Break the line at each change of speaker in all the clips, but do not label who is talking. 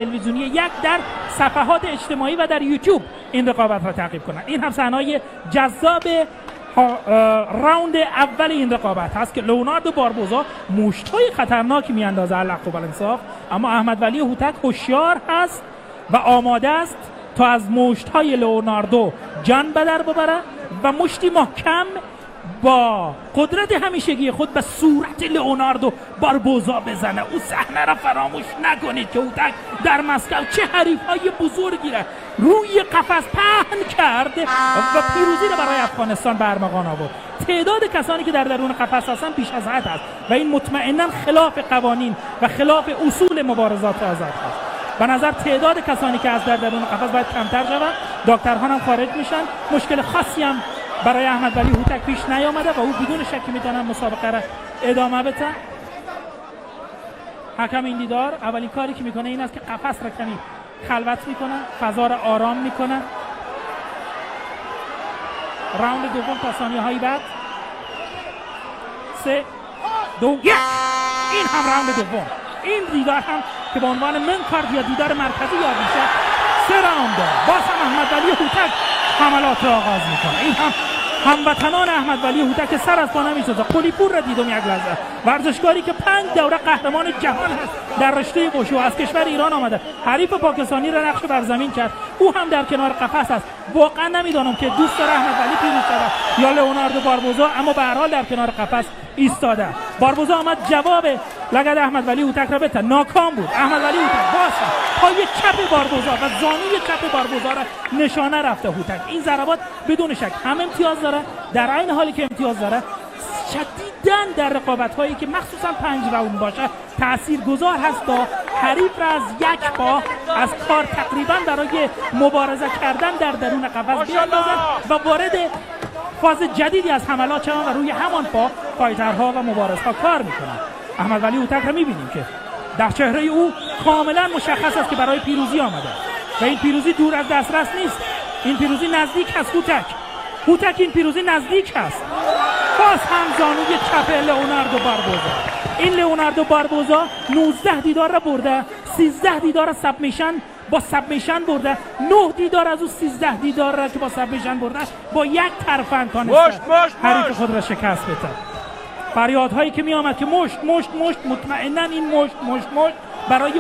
تلویزیونی یک در صفحات اجتماعی و در یوتیوب این رقابت را تعقیب کنند. این هم صحنه‌های جذاب راوند اول این رقابت هست که لئوناردو باربوزا مشت‌های خطرناکی میاندازه الحق و بالانصاف، اما احمد ولی هوتک هوشیار هست و آماده است تا از مشت‌های لئوناردو جان به در ببره و مشتی محکم با قدرت همیشگی خود به صورت لئوناردو باربوزا بزنه. او صحنه را فراموش نکنید که هوتک در مسکو چه حریف‌های بزرگی را روی قفس پهن کرد و پیروزی را برای افغانستان به ارمغان آورد. تعداد کسانی که در درون قفس هستند بیش از حد است و این مطمئناً خلاف قوانین و خلاف اصول مبارزات آزاد است. به نظر تعداد کسانی که از در درون قفس باید کمتر شود. دکترها هم خارج میشن. مشکل خاصی هم برای احمد ولی هوتک پیش نیامده و او بدون شکی میتونه مسابقه را ادامه بده. حکم این دیدار اولین کاری که میکنه این است که قفس را کمی خلوت میکنه، فضا را آرام میکنه. راوند دوم تا ثانیه هایی بعد 3 2 1 این هم راوند دوم. این دیدار هم که به عنوان منکارد یا دیدار مرکزی یاد میشه 3 راوند داره. باز هم احمد ولی هوتک حملات را آغاز میکنه. این هم هموطنان احمد ولی هوتک سر از پا نمی‌سازه. قلی‌پور را دیدم یک لحظه، ورزشکاری که 5 دوره قهرمان جهان هست در رشته وشو، از کشور ایران آمده، حریف پاکستانی را نقش بر زمین کرد. او هم در کنار قفس است. واقعا نمیدانم که دوست داره احمد ولی پیروز شود یا لئوناردو باربوزا، اما به هر حال در کنار قفس ایستاده. باربوزا آمد جواب لگد احمد ولی هوتک را بده، ناکام بود. احمد ولی هوتک باز پای چپ باربوزا و زانوی چپ باربوزا را نشانه رفته هوتک. این ضربات بدون شک هم امتیاز داره، در عین حالی که امتیاز داره شدیداً در رقابت‌هایی که مخصوصاً 5 راوند باشه تاثیرگذار هست تا حریف را از یک پا از کار تقریباً برای مبارزه کردن در درون قفس بیاندازد و وارد فاز جدیدی از حملات شوند و روی همان پا فایترها و مبارزها کار میکنند. احمد ولی هوتک را میبینیم که در چهره او کاملا مشخص است که برای پیروزی آمده و این پیروزی دور از دسترس نیست. این پیروزی نزدیک است. هوتک این پیروزی نزدیک است. باز هم زانوی چپ لئوناردو باربوزا. این لئوناردو باربوزا 19 دیدار را برده، 13 دیدار سبمیشن با سبمیشن برده، 9 دیدار از او 13 دیدار را که با سبمیشن برده با یک ترفند تانسته حریف خود را شکست بده. فریادهایی که می آمد که مشت مطمئنا این مشت برای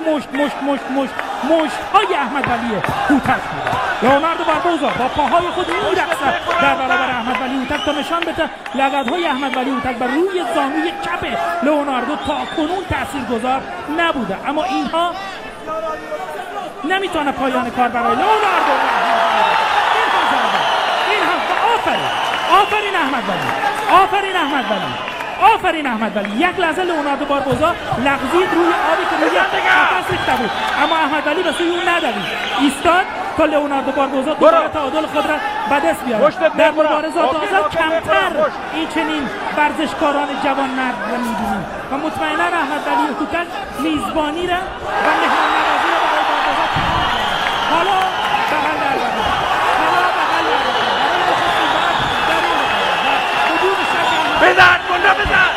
مشت های احمد ولی هوتک بود. لئوناردو باربوزا با پاهای خود می‌رقصد در برابر احمد ولی هوتک تا نشان بده لگدهای احمد ولی هوتک بر روی زانوی چپ لئوناردو تا کنون تاثیرگذار نبوده، اما اینها نمیتونه پایان کار برای لئوناردو. این هم آفرین احمد ولی یک لحظه لئوناردو باربوزا لغزید روی آبی که روی قفس ریخته بود، اما احمد ولی به سوی اون ندوید، ایستاد تا لئوناردو باربوزا دوباره تعادل خود را به دست بیاره. در مبارزات آزاد کمتر این چنین ورزشکاران جوانمرد را می‌بینیم و مطمئنا احمد ولی هوتک میزبانی را و مهمان‌نوازی را برای باربوزا حالا بغل در
بزن گنده بزن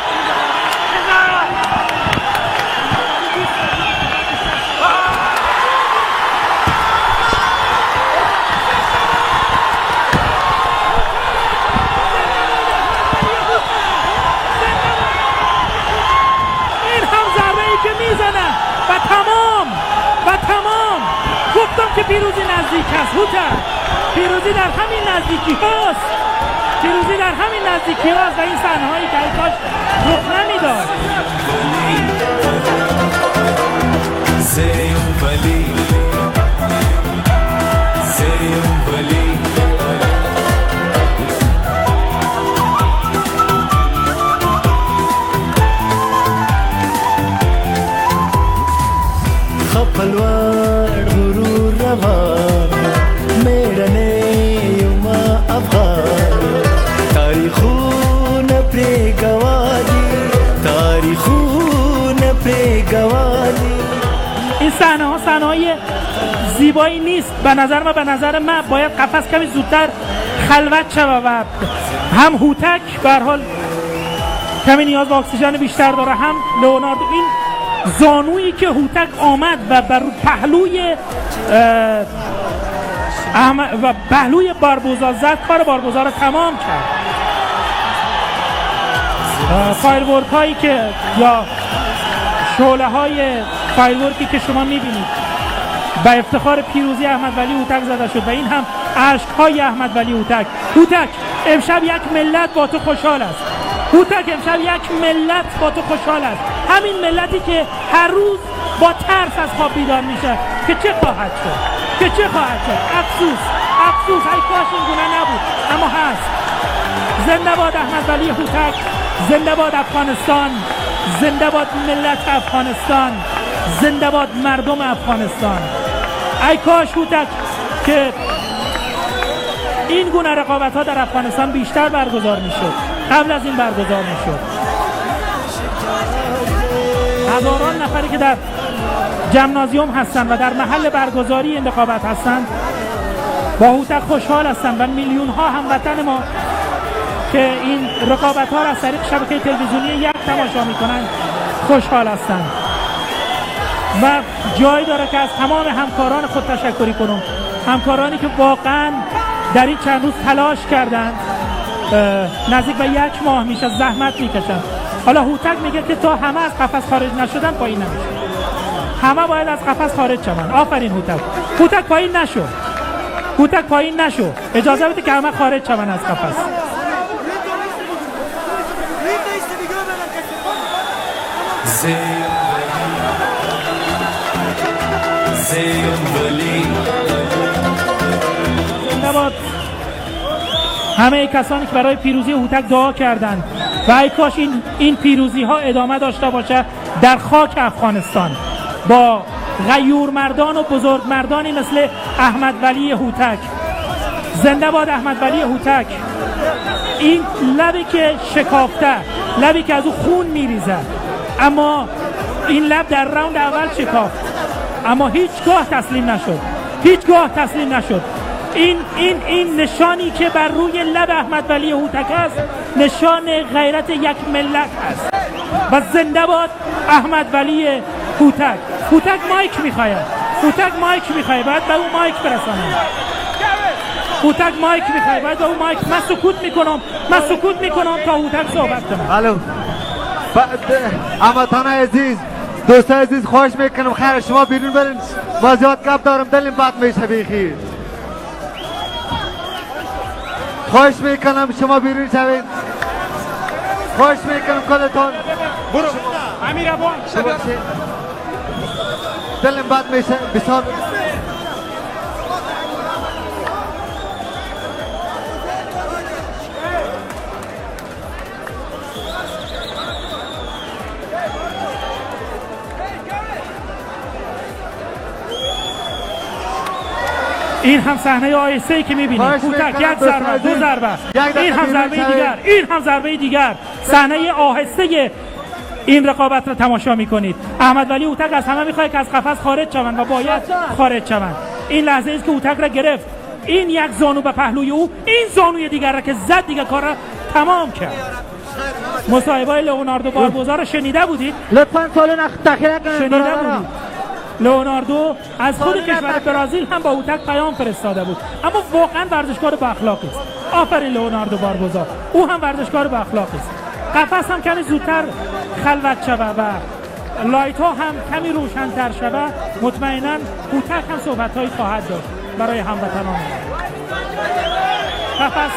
این هم ضربه‌ای که میزنه و تمام گفتم که پیروزی نزدیک است. هوتک پیروزی در همین نزدیکی هاست و این صحنه‌هایی که کاش رخ نمی‌داد.
خپلوار غرور روان میرنه یوما افغان تاریخون پریگوادی.
این صحنه‌های زیبایی نیست به نظر من باید قفس کمی زودتر خلوت شود و هم هوتک به هر حال کمی نیاز به اکسیژن بیشتر داره، هم لئوناردو. این زانویی که هوتک آمد و بر پهلوی و پهلوی باربوزا زد، کار باربوزا رو تمام کرد. فایرورک هایی که یا شعله های فایرورکی که شما میبینید به افتخار پیروزی احمد ولی هوتک زده شد و این هم عشق های احمد ولی هوتک. هوتک امشب یک ملت با تو خوشحال است. هوتک امشب یک ملت با تو خوشحال است. همین ملتی که هر روز با ترس از خواب بیدار میشه که چه خواهد شد. افسوس ای کاش این گونه نبود، اما هست. زنده باد احمد ولی هوتک، زنده باد افغانستان، زنده باد ملت افغانستان، زنده باد مردم افغانستان. ای کاش هوتک که این گونه رقابت ها در افغانستان بیشتر برگزار میشد، قبل از این برگزار میشد. هزاران نفری که در جمنازیوم هستند و در محل برگزاری این رقابت هستند با هوتک خوشحال هستند و میلیون ها هموطن ما که این رقابت ها را از طریق شبکه تلویزیونی یک تماشا میکنند خوشحال هستند و جای داره که از تمام همکاران خود تشکری کنم، همکارانی که واقعا در این چند روز تلاش کردند، نزدیک به 1 ماه میشه زحمت میکشن. حالا هوتک میگه که تا همه از قفس خارج نشدن پایین نمیشه، همه باید از قفس خارج شون. آفرین هوتک پایین نشو، اجازه بده که همه خارج شون از قفس. زنده‌باد همه کسانی که برای پیروزی هوتک دعا کردند و ای کاش این پیروزی ها ادامه داشته باشه در خاک افغانستان با غیور مردان و بزرگ مردانی مثل احمد ولی هوتک. زنده باد احمد ولی هوتک. این لبی که شکافته، لبی که از او خون میریزه، اما این لب در راوند اول شکافت اما هیچگاه تسلیم نشد. این نشانی که بر روی لب احمد ولی هوتک است نشان غیرت یک ملت است. و زنده باد احمد ولی هوتک. هوتک مایک میخواد، باید به اون مایک برسانم. هوتک مایک میخواد، باید به اون مایک. من سکوت میکنم تا هوتک صحبت کنم.
الو هموطنان عزیز، دوستان عزیز، خواهش میکنم خیر شما بیرون برین، ما زیاد گپ دارم دلم بد میشه بیخیر. خواهش میکنم شما بیرون شوید، خواهش میکنم کلتون
برو امیر ابان
دلم بد میشه بسیار.
این هم صحنه آیسته که میبینید. هوتک یک ضربه، 2 ضربه، این هم ضربه دیگر. صحنه آهسته این رقابت رو تماشا میکنید. احمد ولی هوتک از همه میخواد که از قفس خارج شوند و باید خارج شوند. این لحظه است که هوتک را گرفت، این یک زانو به پهلوی او، این زانوی دیگر را که زد دیگه کار را تمام کرد. مصاحبه لئوناردو باربوزا رو شنیده بودید؟
لطفاً سالن تخیره کنید.
لئوناردو از خود کشور برزیل هم با هوتک پیام فرستاده بود، اما واقعا ورزشکار با اخلاقی است. آفرین لئوناردو باربوزا، او هم ورزشکار با اخلاقی است. قفس هم کمی زودتر خلوت شوه و لایت ها هم کمی روشن‌تر شوه، مطمئنا هوتک هم صحبت‌هایی خواهد داشت برای هموطنان. قفس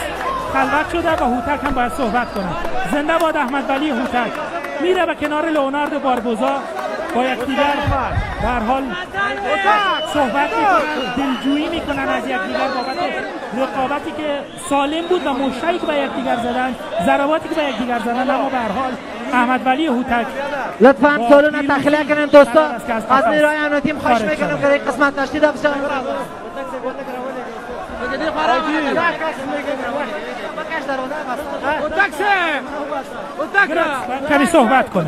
خلوت شده و هوتک هم باید صحبت کنه. زنده باد احمد ولی هوتک. میره به کنار لئوناردو باربوزا، با یکدیگر به هر حال صحبت میکنن، دلجویی میکنن از یکدیگر بابت رقابتی که سالم بود و مشترک به یکدیگر زدن، ضرباتی که به یکدیگر زدن. اما به هر حال احمد ولی هوتک
لطفاً سالن تخلیه کنیم دوستان. از نیروی امنیتی تیم خواهش میکنم که این قسمت تشدید بشه.
کمی صحبت کنه.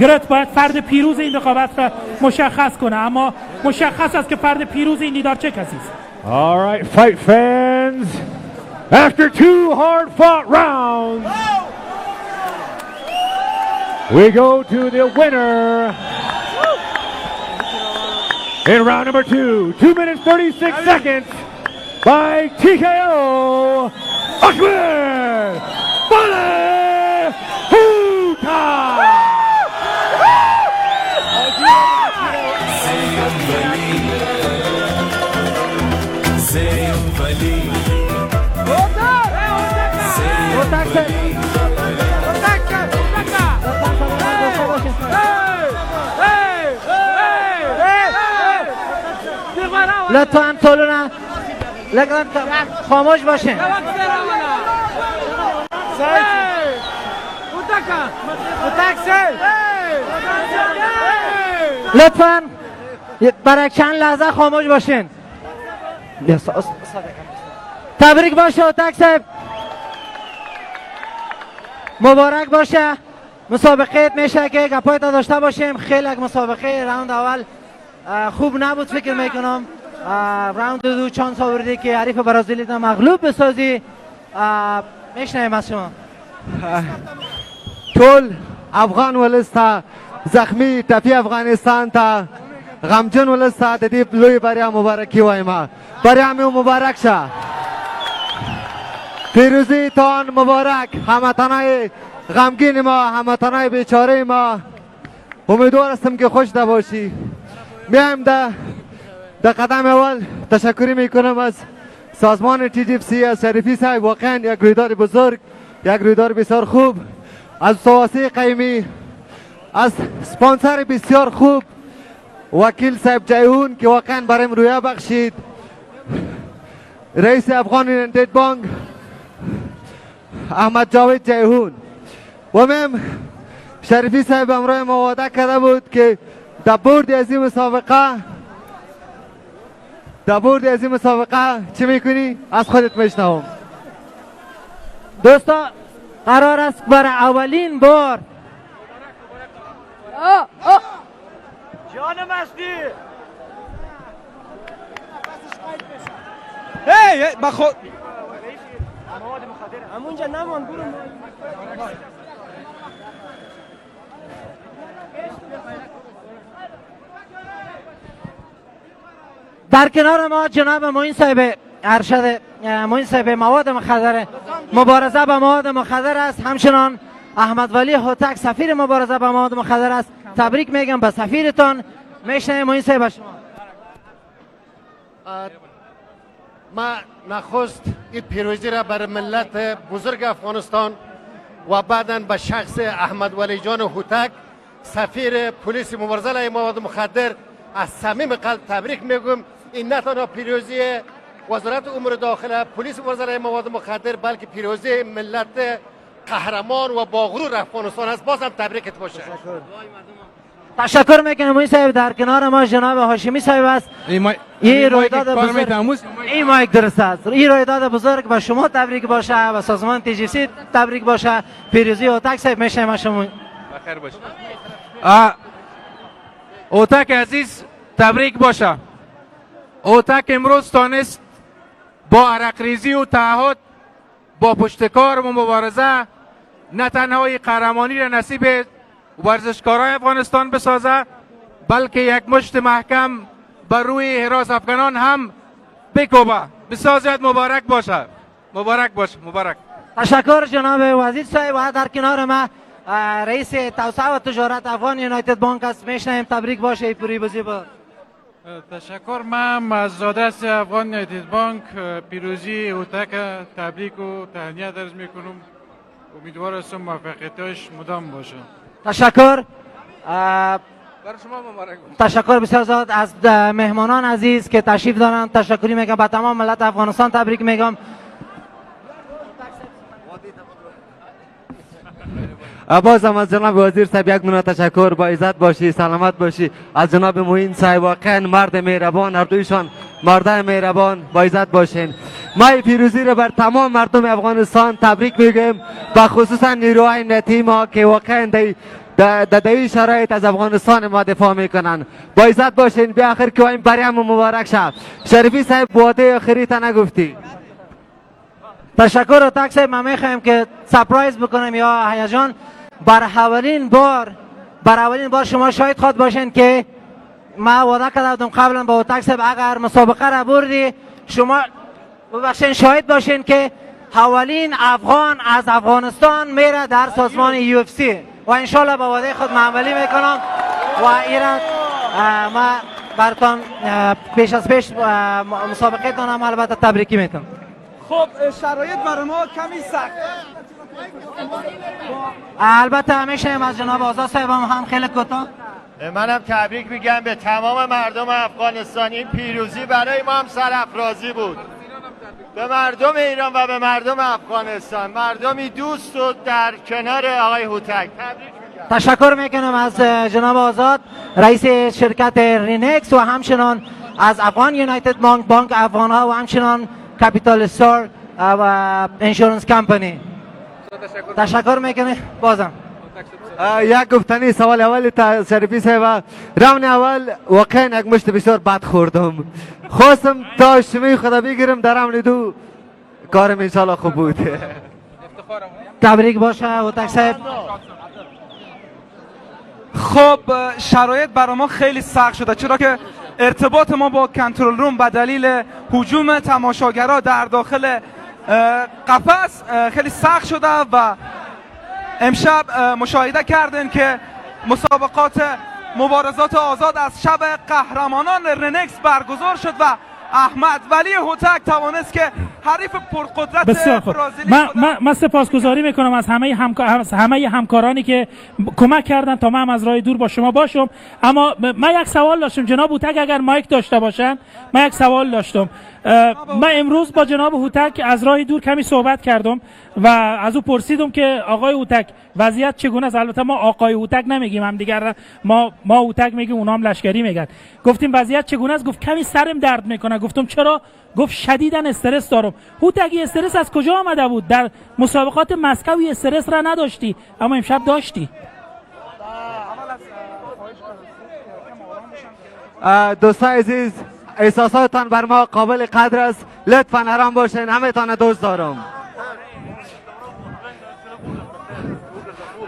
گرت باید فرد پیروز این رقابت را مشخص کنه، اما مشخص است که فرد پیروز این دیدار چه کسی است.
All right, fight fans. After 2 hard-fought rounds, we go to the winner In round number 2, 2 minutes 36 seconds by TKO, Ahmed Wali Hutak.
لطفاً طولونه لطفاً خاموش باشین. لطفاً برای چند لحظه خاموش باشین. تبریک باشه اوتک صاحب، مبارک باشه. مسابقه میشه که گپایت داشته باشیم. خیلی یک مسابقه راوند اول خوب نبود فکر میکنم. راوند دو چانس آوردی که حریف برازیلی تا مغلوب بسازی. میشنویم از شما.
ټول افغان ولس ته زخمی ټپي افغانستان ته غمجن ولس ته د دې لوی بریا مبارکي وایم. بریا مې مبارک شه. پیروزی تان مبارک. هموطنای غمگین ما، هموطنای بیچاره ما، امیدوار هستم که خوش باشی. میایم در قدم اول تشکری میکنم از سازمان TGFC، از شریفی صاحب. واقعا یک رویدار بزرگ، یک رویدار بسیار خوب. از سواسی قیمی، از سپانسر بسیار خوب وکیل صاحب جیهون که واقعا برایم رویه بخشید. رئیس افغان یونایتد بانک احمد جاوید جیهون. و میم شریفی صاحب امروز ما وعده کرده بود که در بورد از این مسابقه چی میکنی؟ از خودت میشنوم.
دوستا قرار است برای اولین بار
جانم هستی. هی بخود همونجا نمان برو.
در کنار ما جناب معین صاحب ارشد معین صاحب مواد مخدر، مبارزه با مواد مخدر است. همچنان احمد ولی هوتک سفیر مبارزه با مواد مخدر است. تبریک میگم به سفیرتان. میشنویم معین صاحب شما.
ما نخست این پیروزی را بر ملت بزرگ افغانستان و بعداً به شخص احمد ولی جان هوتک سفیر پلیس مبارزه علیه مواد مخدر از صمیم قلب تبریک میگم. این نه تنها پیروزی وزارت امور داخله پلیس مبارزه علیه مواد مخدر، بلکه پیروزی ملت قهرمان و با غرور افغانستان است. بازم تبریکت باشه.
تشکر میکنم معین صاحب. در کنار ما جناب هاشمی صاحب است. این رویداد بزرگ، این مایک درست است. این رویداد بزرگ به شما تبریک باشه و سازمان TGFC تبریک باشه. پیروزی هوتک صاحب میشنویم شما.
بخیر باشه. هوتک عزیز تبریک باشه. هوتک امروز تانست با عرق ریزی و تعهد، با پشتکار و مبارزه، نه تنها قهرمانی را نصیب ورزشکارای افغانستان بسازه، بلکه یک مشت محکم بر روی حراس افغانان هم بکوبه بسازد. مبارک باشه. مبارک باشه. مبارک.
تشکر جناب وزیر صاحب. و در کنار ما رئیس توسعه و تجارت افغان یونایتد بانک است. میشنویم تبریک باشه پیروزی با.
تشکر. من از زادست افغان یونایتد بانک پیروزی هوتک تبریک و تهنیت عرض میکنم. امیدوار هستم موفقیتش مدام باشه.
تشکر.
برای شما مبارک باشه.
تشکر بسیار زیاد از مهمانان عزیز که تشریف دارن. تشکری میگم به تمام ملت افغانستان تبریک میگم.
بازم از جناب وزیر صاحب یک دونه تشکر. با عزت باشی، سلامت باشی. از جناب معین صاحب واقعا مرد مهربان، هر دویشان مرد مهربان. با عزت باشین. ما پیروزی رو بر تمام مردم افغانستان تبریک میگم، و خصوصا نیروهای امنیتی ما که واقعا در این شرایط از افغانستان ما دفاع میکنن. با عزت باشین. به آخر که این بریم مبارک شد. شریفی صاحب وعده آخری تا نگفتی.
تشکر هوتک صاحب. ما میخوایم که سپرایز بکنیم یا هیجان. بر اولین بار شما شاهد خود باشین که ما وعده کرده بودم قبلا با اوتک صاحب اگر مسابقه را بردی شما ببخشین شاهد باشین که اولین افغان از افغانستان میره در سازمان UFC و انشالله با وعده خود عملی میکنم و ایران ما براتون پیش از پیش مسابقه تان البته تبریکی میکنم.
خب شرایط برای ما کمی سخت.
البته همیشه از جناب آزاد صاحب هم خیلی کوتاه.
منم تبریک میگم به تمام مردم افغانستان. این پیروزی برای ما هم سرافرازی بود، به مردم ایران و به مردم افغانستان، مردمی دوست و در کنار آقای هوتک. تبریک میگم.
تشکر میکنم از جناب آزاد رئیس شرکت رینکس و همچنان از افغان یونایتد بانک افغان ها و همچنان کپیتال استار و انشورنس کمپانی. تشکر میکنه بازم.
یک گفتنی سوال اول تا شریفی صاحب، راون اول واقعا یک مشت بسیار بد خوردم، خواستم تا شمی خدا بگیرم، در راون دو کارم انشالله خوب بود.
تبریک باشه اوتک صاحب.
خب شرایط برای ما خیلی سخت شده، چرا که ارتباط ما با کنترل روم به دلیل هجوم تماشاگرها در داخل قفس خیلی سخت شده و امشب مشاهده کردین که مسابقات مبارزات آزاد از شب قهرمانان رنکس برگزار شد و احمد ولی هوتک توانست که حریف پرقدرت
بسیار خوب. من سپاسگزاری میکنم از همه همکارانی که کمک کردن تا من از راه دور با شما باشم. اما من یک سوال داشتم جناب هوتک اگر مایک داشته باشن. من یک سوال داشتم. من امروز با جناب هوتک از راه دور کمی صحبت کردم و از او پرسیدم که آقای هوتک وضعیت چگونه است. البته ما آقای هوتک نمیگیم، هم دیگر ما هوتک میگیم، اونا هم لشکری میگن. گفتیم وضعیت چگونه است؟ گفت کمی سرم درد میکنه. گفتم چرا؟ گفت شدیداً استرس دارم. هوتک استرس از کجا آمده بود؟ در مسابقات مسکو استرس را نداشتی اما امشب داشتی.
دوستان عزیز، احساساتتان بر ما قابل قدر است، لطفاً آرام باشین، همه تان دوست دارم.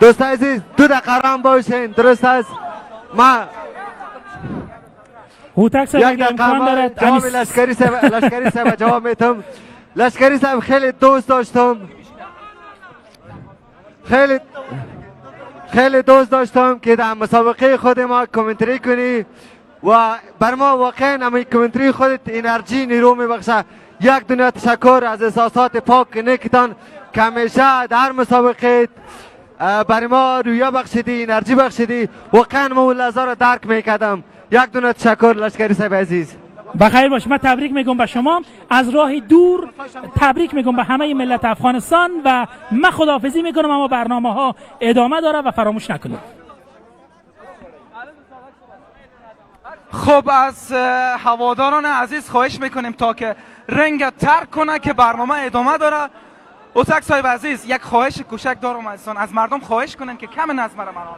دوستان عزیز 2 دقیقه آرام باشین، درست است؟ ما
هوتک صاحب اگه امکان دارد
جواب لشکری صاحب جواب میتم. لشکری صاحب خیلی دوست داشتم، خیلی دوست داشتم که در مسابقه خود ما کامنتری کنی و بر ما واقعا همین کامنتری خودت انرژی نیرو میبخشه. یک دنیا تشکر از احساسات پاک نیکتان که همیشه در مسابقه برای ما رویا بخشیدی، انرژی بخشیدی. واقعا ما اون لحظه را درک میکردم. یک دونه تشکر لشکری صاحب عزیز.
بخیر باش. من تبریک میگم به شما از راه دور، تبریک میگم به همه ملت افغانستان و من خداحافظی میکنم، اما برنامه ها ادامه داره و فراموش نکنید.
خب از هواداران عزیز خواهش میکنیم تا که رنگ ترک کنه که برنامه ادامه داره. اوتک صاحب عزیز یک خواهش کوچک دارم از مردم خواهش کنن که کم نظم را منال.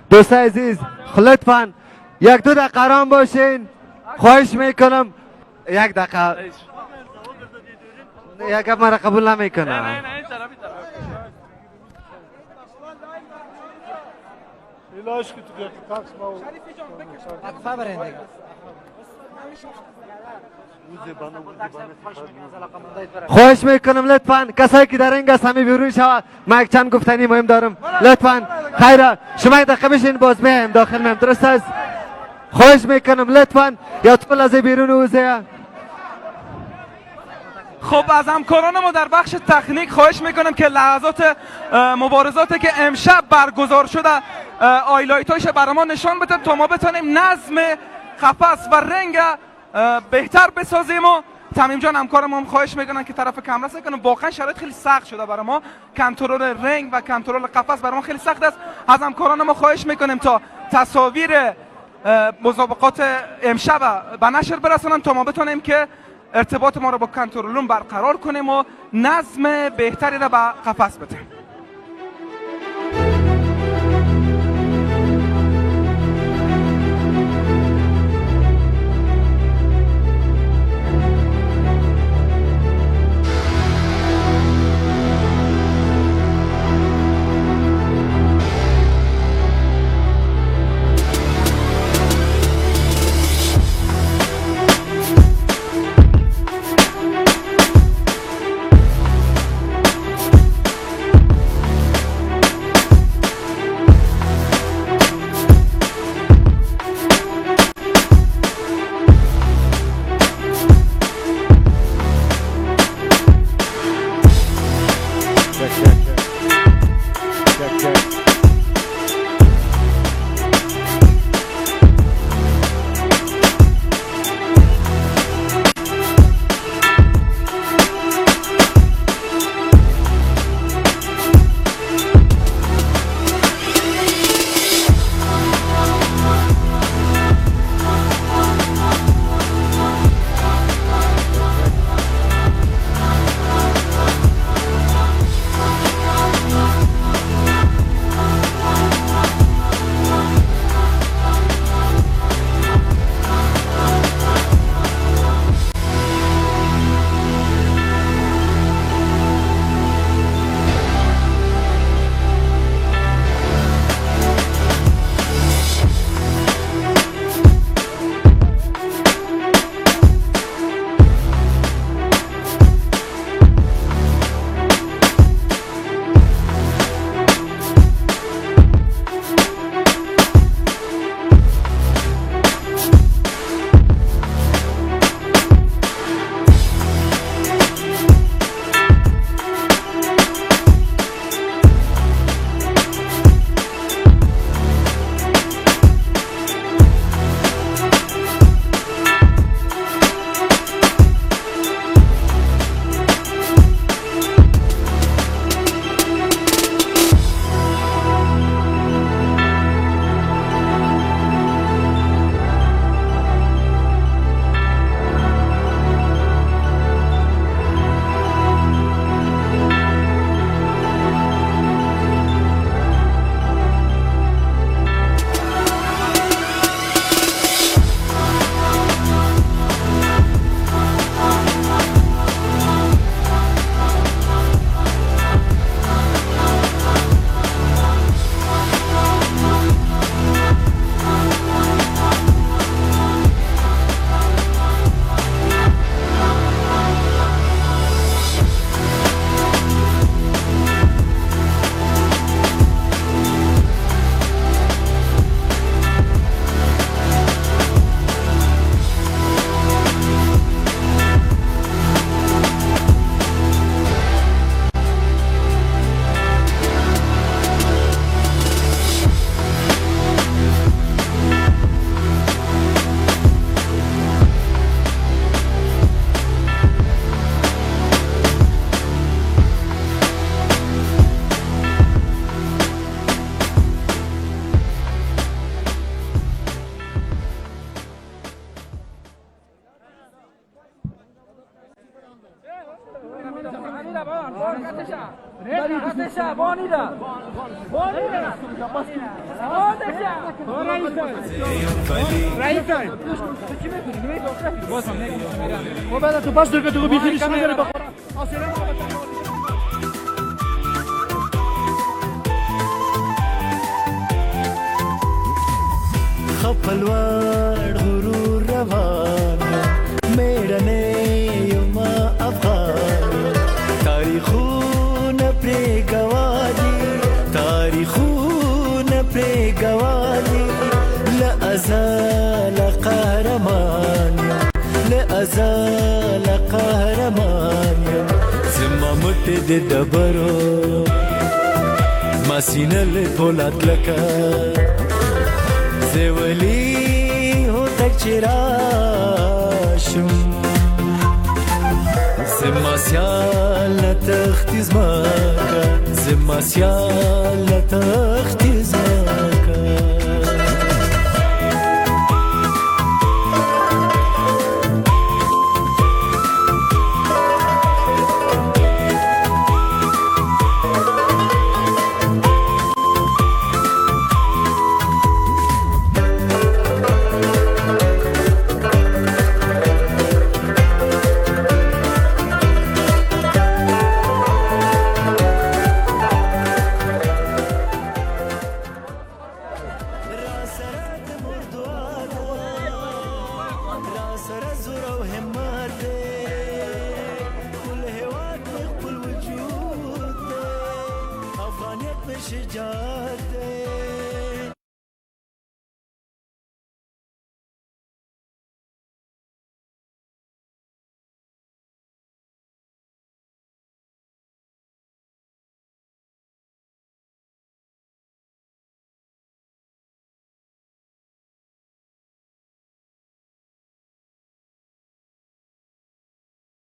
دوستان عزیز لطفاً 1-2 دقیقه آرام باشین، خواهش میکنم. 1 دقیقه یک گپ مرا قبول نمیکنه. خواهش میکنم لطفاً کسایی که در این است همه بیرون شود. من یک چند گفتنی مهم دارم، لطفاً. خیره شما یک دقیقه بشین باز میایم داخل میام، درست است؟ خواهش میکنم لطفاً یا طول از بیرون اوزه.
خب از همکاران ما در بخش تکنیک خواهش میکنم که لحظات مبارزاتی که امشب برگزار شده آیلایتاش برای ما نشان بده تا ما بتونیم نظم قفس و رنگ بهتر بسازیم. و تمیم جان همکارم هم خواهش میکنن که طرف کامرا کنم. واقعا شرایط خیلی سخت شده برای ما، کنترل رنگ و کنترل قفس برای ما خیلی سخت است. از همکاران ما خواهش میکنیم تا تصاویر مسابقات امشب به نشر برسونن تا ما بتونیم که ارتباط ما رو با کنترل روم برقرار کنیم و نظم بهتری را به قفس بدیم.
خپلوار غرور روان میړنې یما افغان تاریخونه پرې گوادي تاریخونه پرې گوادي لا ازال قهرمان لا ازال قهرمان زما مټ دې دبرو ما سینه له پولاد لکه زولی هو تک چراشم زما سیال نتختی زماکا زما سیال نتختی زماکا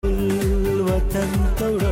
الوطن توڑ